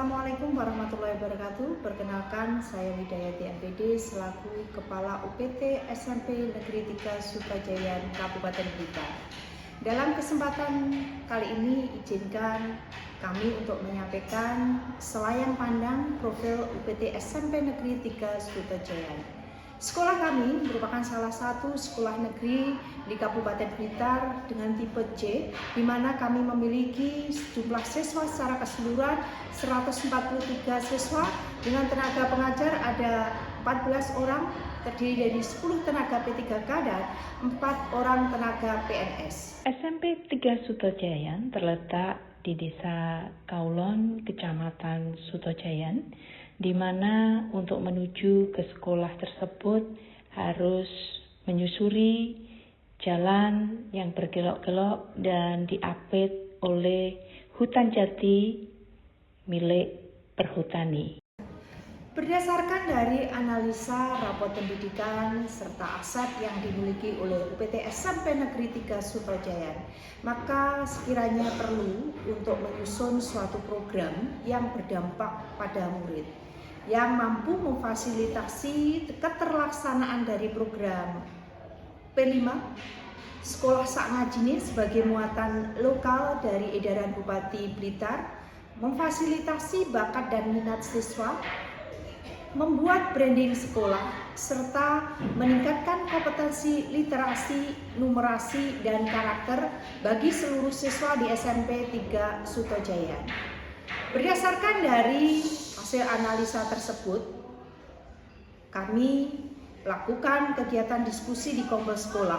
Assalamualaikum warahmatullahi wabarakatuh. Perkenalkan, saya Widayati MPD selaku Kepala UPT SMP Negeri 3 Sukajayan Kabupaten Blitar. Dalam kesempatan kali ini izinkan kami untuk menyampaikan selayang pandang profil UPT SMP Negeri 3 Sukajayan. Sekolah kami merupakan salah satu sekolah negeri di Kabupaten Blitar dengan tipe C, di mana kami memiliki jumlah siswa secara keseluruhan 143 siswa, dengan tenaga pengajar ada 14 orang, terdiri dari 10 tenaga P3K dan 4 orang tenaga PNS. SMP 3 Sutojayan terletak di Desa Kaulon, Kecamatan Sutojayan, di mana untuk menuju ke sekolah tersebut harus menyusuri jalan yang bergelok-gelok dan diapit oleh hutan jati milik perhutani. Berdasarkan dari analisa rapot pendidikan serta aset yang dimiliki oleh UPT SMP Negeri 3 Sutojayan, maka sekiranya perlu untuk menyusun suatu program yang berdampak pada murid, yang mampu memfasilitasi keterlaksanaan dari program P5 Sekolah Sakngajine sebagai muatan lokal dari edaran Bupati Blitar, memfasilitasi bakat dan minat siswa, membuat branding sekolah, serta meningkatkan kompetensi literasi, numerasi, dan karakter bagi seluruh siswa di SMP 3 Sutojayan. Berdasarkan dari hasil analisa tersebut, kami lakukan kegiatan diskusi di kompel sekolah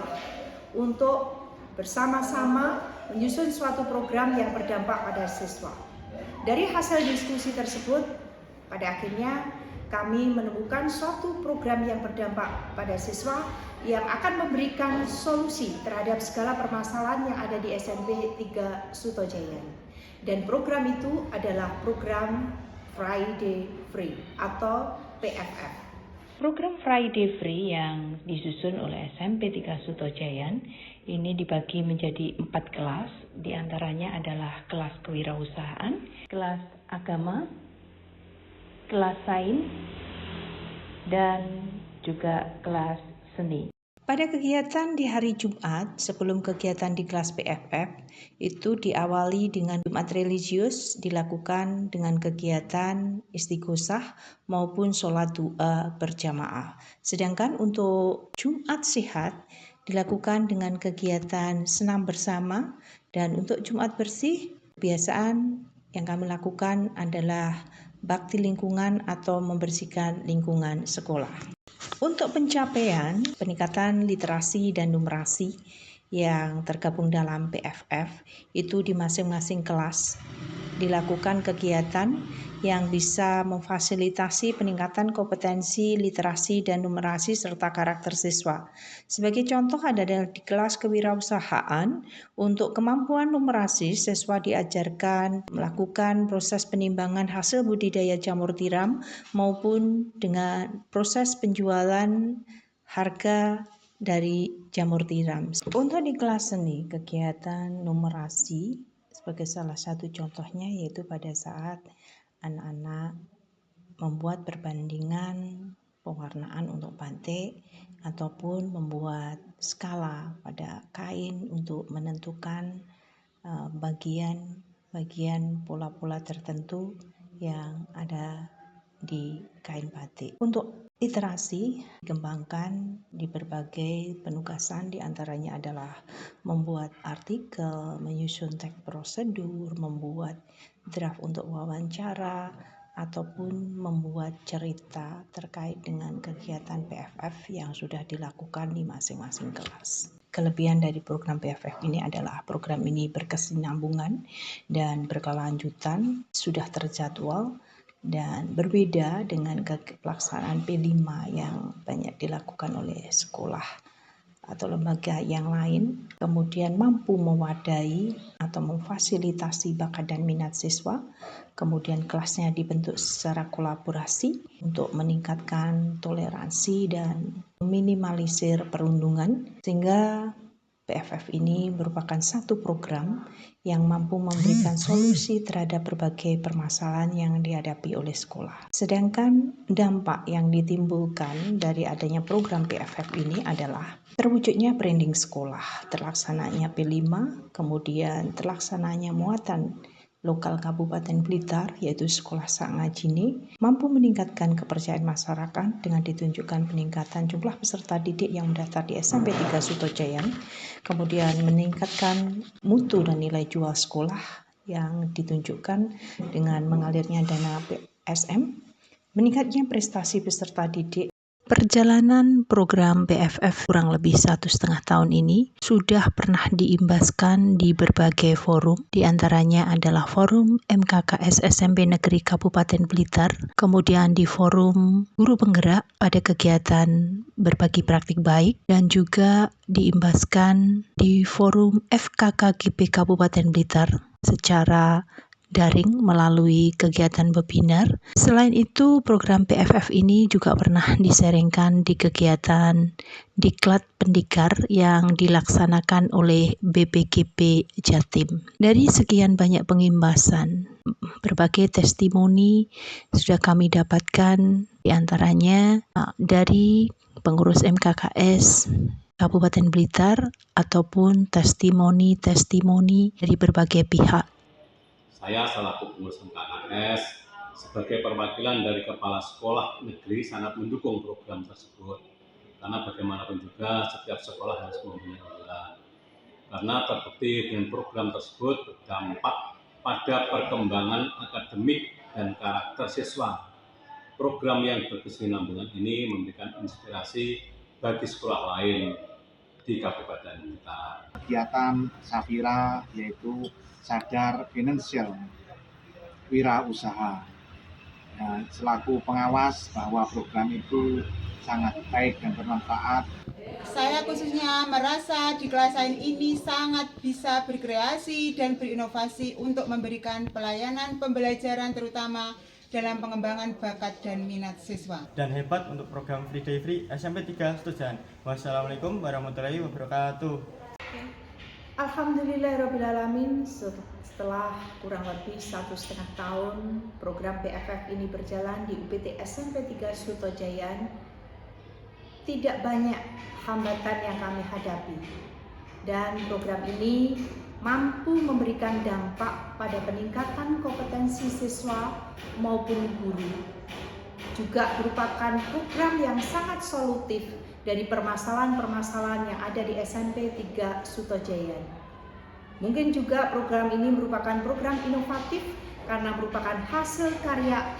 untuk bersama-sama menyusun suatu program yang berdampak pada siswa. Dari hasil diskusi tersebut, pada akhirnya kami menemukan suatu program yang berdampak pada siswa yang akan memberikan solusi terhadap segala permasalahan yang ada di SMP 3 Sutojayan. Dan program itu adalah program Friday Free atau PFF. Program Friday Free yang disusun oleh SMP 3 Sutojayan ini dibagi menjadi 4 kelas, diantaranya adalah kelas kewirausahaan, kelas agama, kelas sains, dan juga kelas seni. Pada kegiatan di hari Jumat, sebelum kegiatan di kelas PFF, itu diawali dengan Jumat religius, dilakukan dengan kegiatan istighosah maupun sholat doa berjamaah. Sedangkan untuk Jumat sehat, dilakukan dengan kegiatan senam bersama, dan untuk Jumat bersih, kebiasaan yang kami lakukan adalah bakti lingkungan atau membersihkan lingkungan sekolah. Untuk pencapaian peningkatan literasi dan numerasi yang tergabung dalam PFF itu di masing-masing kelas dilakukan kegiatan yang bisa memfasilitasi peningkatan kompetensi literasi dan numerasi serta karakter siswa. Sebagai contoh adalah di kelas kewirausahaan, untuk kemampuan numerasi siswa diajarkan melakukan proses penimbangan hasil budidaya jamur tiram maupun dengan proses penjualan harga dari jamur tiram. Untuk di kelas seni, kegiatan numerasi sebagai salah satu contohnya yaitu pada saat anak-anak membuat perbandingan pewarnaan untuk batik ataupun membuat skala pada kain untuk menentukan bagian pola-pola tertentu yang ada di kain batik. Untuk literasi dikembangkan di berbagai penugasan, diantaranya adalah membuat artikel, menyusun teks prosedur, membuat draft untuk wawancara, ataupun membuat cerita terkait dengan kegiatan PFF yang sudah dilakukan di masing-masing kelas. Kelebihan dari program PFF ini adalah program ini berkesinambungan dan berkelanjutan, sudah terjadwal, dan berbeda dengan pelaksanaan P5 yang banyak dilakukan oleh sekolah atau lembaga yang lain, kemudian mampu mewadahi atau memfasilitasi bakat dan minat siswa, kemudian kelasnya dibentuk secara kolaborasi untuk meningkatkan toleransi dan meminimalisir perundungan, sehingga PFF ini merupakan satu program yang mampu memberikan solusi terhadap berbagai permasalahan yang dihadapi oleh sekolah. Sedangkan dampak yang ditimbulkan dari adanya program PFF ini adalah terwujudnya branding sekolah, terlaksananya P5, kemudian terlaksananya muatan lokal Kabupaten Blitar, yaitu Sekolah Sangajini, mampu meningkatkan kepercayaan masyarakat dengan ditunjukkan peningkatan jumlah peserta didik yang mendaftar di SMP 3 Sutojayan, kemudian meningkatkan mutu dan nilai jual sekolah yang ditunjukkan dengan mengalirnya dana PSM, meningkatnya prestasi peserta didik. Perjalanan program PFF kurang lebih 1,5 tahun ini sudah pernah diimbaskan di berbagai forum, diantaranya adalah forum MKKS SMP Negeri Kabupaten Blitar, kemudian di forum guru penggerak pada kegiatan berbagi praktik baik, dan juga diimbaskan di forum FKKGP Kabupaten Blitar secara daring melalui kegiatan webinar. Selain itu, program PFF ini juga pernah disaringkan di kegiatan Diklat Pendikar yang dilaksanakan oleh BPGP Jatim. Dari sekian banyak pengimbasan, berbagai testimoni sudah kami dapatkan, diantaranya dari pengurus MKKS Kabupaten Blitar ataupun testimoni dari berbagai pihak. Saya selaku pengurus MKKS sebagai perwakilan dari Kepala Sekolah Negeri sangat mendukung program tersebut. Karena bagaimanapun juga setiap sekolah harus mempunyai unggulan. Karena terbukti dengan program tersebut berdampak pada perkembangan akademik dan karakter siswa. Program yang berkesinambungan ini memberikan inspirasi bagi sekolah lain di Kabupaten Blitar. Kegiatan Safira yaitu sadar finansial wirausaha. Nah, selaku pengawas bahwa program itu sangat baik dan bermanfaat. Saya khususnya merasa di kelas lain ini sangat bisa berkreasi dan berinovasi untuk memberikan pelayanan pembelajaran terutama dalam pengembangan bakat dan minat siswa. Dan hebat untuk program Free Day Free SMP 3 Sutojayan. Wassalamualaikum warahmatullahi wabarakatuh. Alhamdulillahirrabbilalamin, setelah kurang lebih 1,5 tahun program PFF ini berjalan di UPT SMP 3 Sutojayan, tidak banyak hambatan yang kami hadapi, dan program ini mampu memberikan dampak pada peningkatan kompetensi siswa maupun guru. Juga merupakan program yang sangat solutif dari permasalahan-permasalahan yang ada di SMP 3 Sutojayan. Mungkin juga program ini merupakan program inovatif karena merupakan hasil karya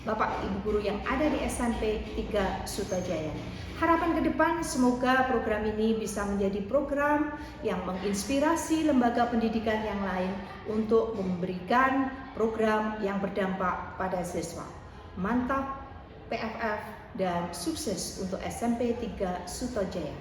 Bapak Ibu guru yang ada di SMP 3 Sutojayan. Harapan ke depan semoga program ini bisa menjadi program yang menginspirasi lembaga pendidikan yang lain untuk memberikan program yang berdampak pada siswa. Mantap PFF dan sukses untuk SMP 3 Sutojayan.